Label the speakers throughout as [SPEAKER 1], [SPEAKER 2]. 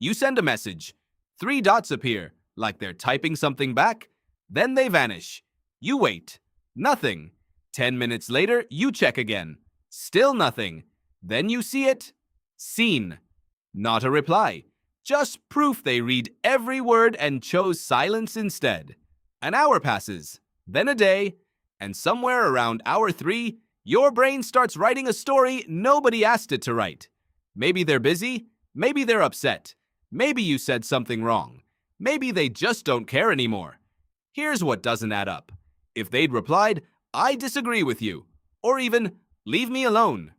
[SPEAKER 1] You send a message. 3 dots appear, like they're typing something back. Then they vanish. You wait. Nothing. 10 minutes later, you check again. Still nothing. Then you see it. Seen. Not a reply. Just proof they read every word and chose silence instead. An hour passes, then a day, and somewhere around hour 3, your brain starts writing a story nobody asked it to write. Maybe they're busy, maybe they're upset, maybe you said something wrong, maybe they just don't care anymore. Here's what doesn't add up. If they'd replied, "I disagree with you," or even, "Leave me alone,"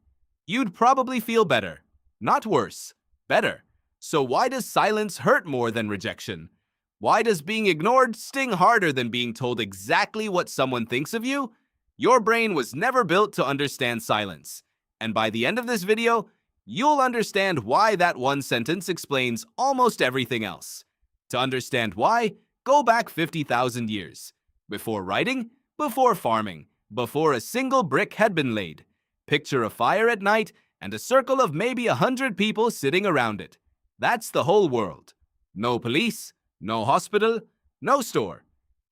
[SPEAKER 1] you'd probably feel better. Not worse, better. So why does silence hurt more than rejection? Why does being ignored sting harder than being told exactly what someone thinks of you? Your brain was never built to understand silence. And by the end of this video, you'll understand why that one sentence explains almost everything else. To understand why, go back 50,000 years. Before writing, before farming, before a single brick had been laid. Picture a fire at night and a circle of maybe 100 people sitting around it. That's the whole world. No police, no hospital, no store.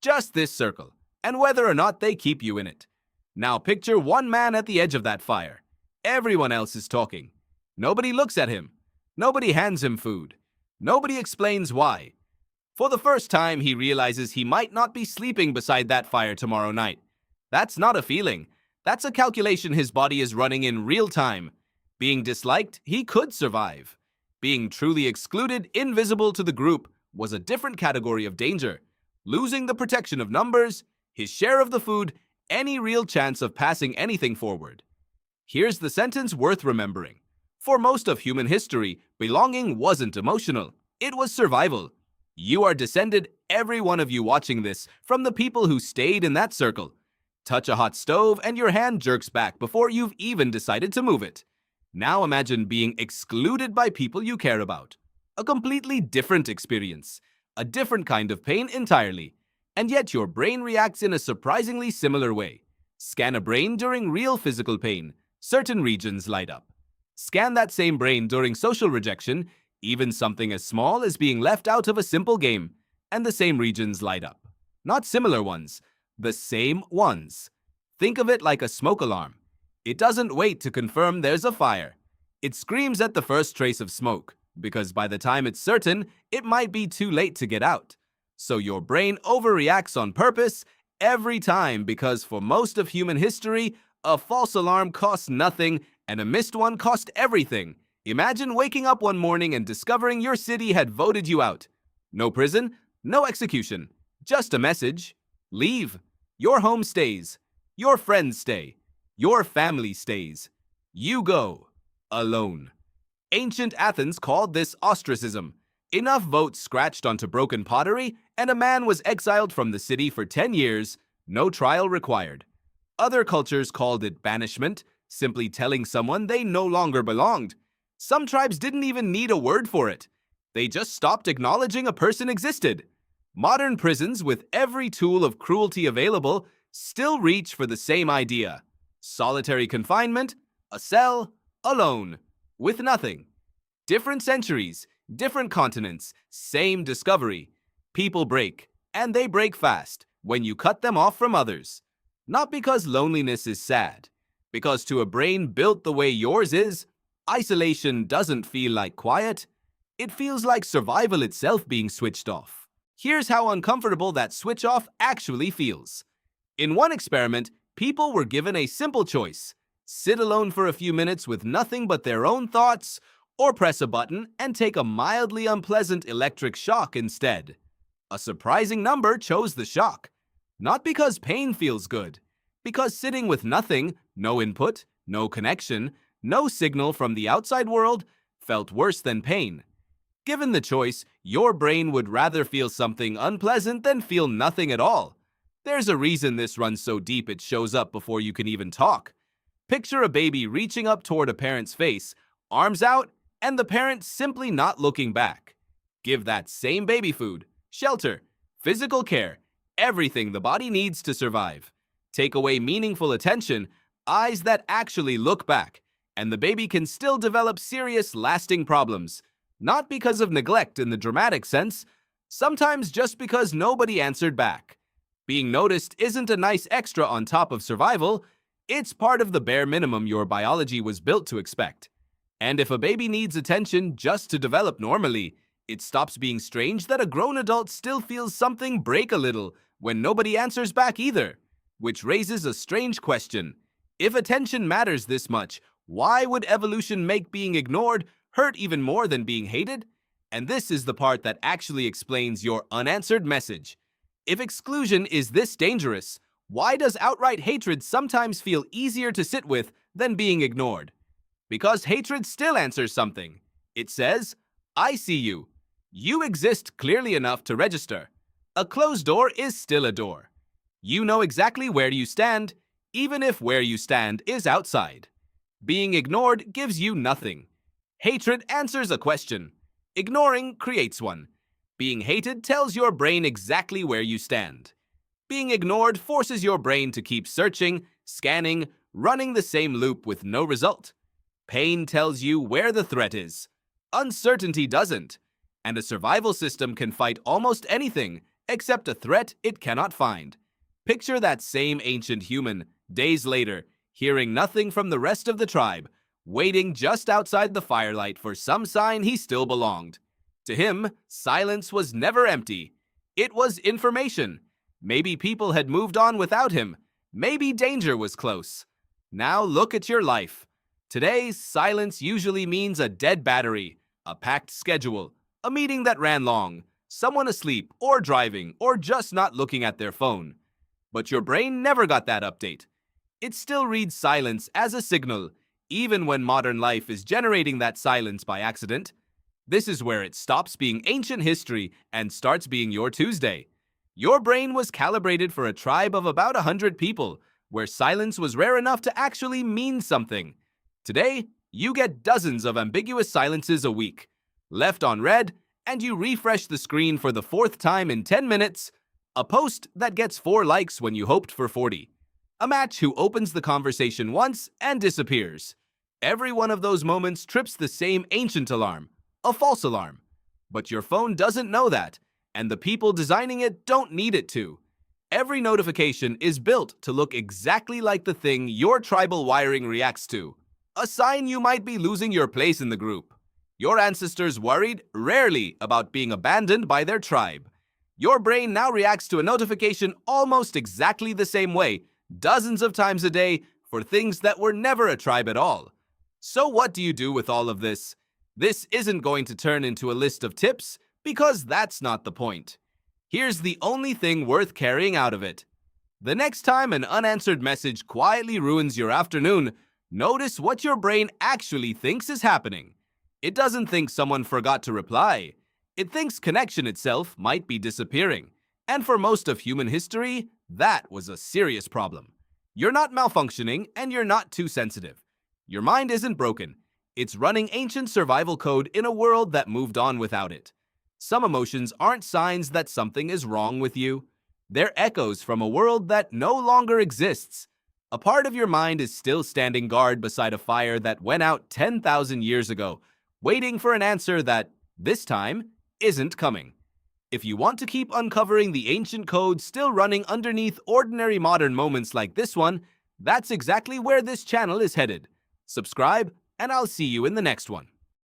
[SPEAKER 1] Just this circle, and whether or not they keep you in it. Now picture one man at the edge of that fire. Everyone else is talking. Nobody looks at him. Nobody hands him food. Nobody explains why. For the first time, he realizes he might not be sleeping beside that fire tomorrow night. That's not a feeling. That's a calculation his body is running in real time. Being disliked, he could survive. Being truly excluded, invisible to the group, was a different category of danger. Losing the protection of numbers, his share of the food, any real chance of passing anything forward. Here's the sentence worth remembering. For most of human history, belonging wasn't emotional. It was survival. You are descended, every one of you watching this, from the people who stayed in that circle. Touch a hot stove and your hand jerks back before you've even decided to move it. Now imagine being excluded by people you care about. A completely different experience. A different kind of pain entirely. And yet your brain reacts in a surprisingly similar way. Scan a brain during real physical pain. Certain regions light up. Scan that same brain during social rejection, even something as small as being left out of a simple game, and the same regions light up. Not similar ones, the same ones. Think of it like a smoke alarm. It doesn't wait to confirm there's a fire. It screams at the first trace of smoke, because by the time it's certain, it might be too late to get out. So your brain overreacts on purpose every time because for most of human history, a false alarm costs nothing and a missed one cost everything. Imagine waking up one morning and discovering your city had voted you out. No prison, no execution, just a message. Leave. Your home stays. Your friends stay. Your family stays. You go. Alone. Ancient Athens called this ostracism. Enough votes scratched onto broken pottery, and a man was exiled from the city for 10 years, no trial required. Other cultures called it banishment, simply telling someone they no longer belonged. Some tribes didn't even need a word for it. They just stopped acknowledging a person existed. Modern prisons, with every tool of cruelty available, still reach for the same idea. Solitary confinement, a cell, alone, with nothing. Different centuries, different continents, same discovery. People break, and they break fast, when you cut them off from others. Not because loneliness is sad, because to a brain built the way yours is, isolation doesn't feel like quiet. It feels like survival itself being switched off. Here's how uncomfortable that switch off actually feels. In one experiment, people were given a simple choice: sit alone for a few minutes with nothing but their own thoughts, or press a button and take a mildly unpleasant electric shock instead. A surprising number chose the shock. Not because pain feels good, because sitting with nothing, no input, no connection, no signal from the outside world, felt worse than pain. Given the choice, your brain would rather feel something unpleasant than feel nothing at all. There's a reason this runs so deep it shows up before you can even talk. Picture a baby reaching up toward a parent's face, arms out, and the parent simply not looking back. Give that same baby food, shelter, physical care, everything the body needs to survive. Take away meaningful attention, eyes that actually look back, and the baby can still develop serious, lasting problems. Not because of neglect in the dramatic sense, sometimes just because nobody answered back. Being noticed isn't a nice extra on top of survival, it's part of the bare minimum your biology was built to expect. And if a baby needs attention just to develop normally, it stops being strange that a grown adult still feels something break a little when nobody answers back either. Which raises a strange question. If attention matters this much, why would evolution make being ignored hurt even more than being hated? And this is the part that actually explains your unanswered message. If exclusion is this dangerous, why does outright hatred sometimes feel easier to sit with than being ignored? Because hatred still answers something. It says, I see you. You exist clearly enough to register. A closed door is still a door. You know exactly where you stand, even if where you stand is outside. Being ignored gives you nothing. Hatred answers a question. Ignoring creates one. Being hated tells your brain exactly where you stand. Being ignored forces your brain to keep searching, scanning, running the same loop with no result. Pain tells you where the threat is. Uncertainty doesn't. And a survival system can fight almost anything except a threat it cannot find. Picture that same ancient human, days later, hearing nothing from the rest of the tribe, waiting just outside the firelight for some sign he still belonged. To him, silence was never empty. It was information. Maybe people had moved on without him. Maybe danger was close. Now look at your life. Today, silence usually means a dead battery, a packed schedule, a meeting that ran long, someone asleep or driving or just not looking at their phone. But your brain never got that update. It still reads silence as a signal, even when modern life is generating that silence by accident. This is where it stops being ancient history and starts being your Tuesday. Your brain was calibrated for a tribe of about 100 people, where silence was rare enough to actually mean something. Today, you get dozens of ambiguous silences a week. Left on red, and you refresh the screen for the fourth time in 10 minutes, a post that gets 4 likes when you hoped for 40. A match who opens the conversation once and disappears. Every one of those moments trips the same ancient alarm, a false alarm. But your phone doesn't know that, and the people designing it don't need it to. Every notification is built to look exactly like the thing your tribal wiring reacts to, a sign you might be losing your place in the group. Your ancestors worried rarely about being abandoned by their tribe. Your brain now reacts to a notification almost exactly the same way, dozens of times a day, for things that were never a tribe at all. So what do you do with all of this? This isn't going to turn into a list of tips, because that's not the point. Here's the only thing worth carrying out of it. The next time an unanswered message quietly ruins your afternoon, notice what your brain actually thinks is happening. It doesn't think someone forgot to reply. It thinks connection itself might be disappearing. And for most of human history, that was a serious problem. You're not malfunctioning, and you're not too sensitive. Your mind isn't broken. It's running ancient survival code in a world that moved on without it. Some emotions aren't signs that something is wrong with you. They're echoes from a world that no longer exists. A part of your mind is still standing guard beside a fire that went out 10,000 years ago, waiting for an answer that, this time, isn't coming. If you want to keep uncovering the ancient code still running underneath ordinary modern moments like this one, that's exactly where this channel is headed. Subscribe, and I'll see you in the next one.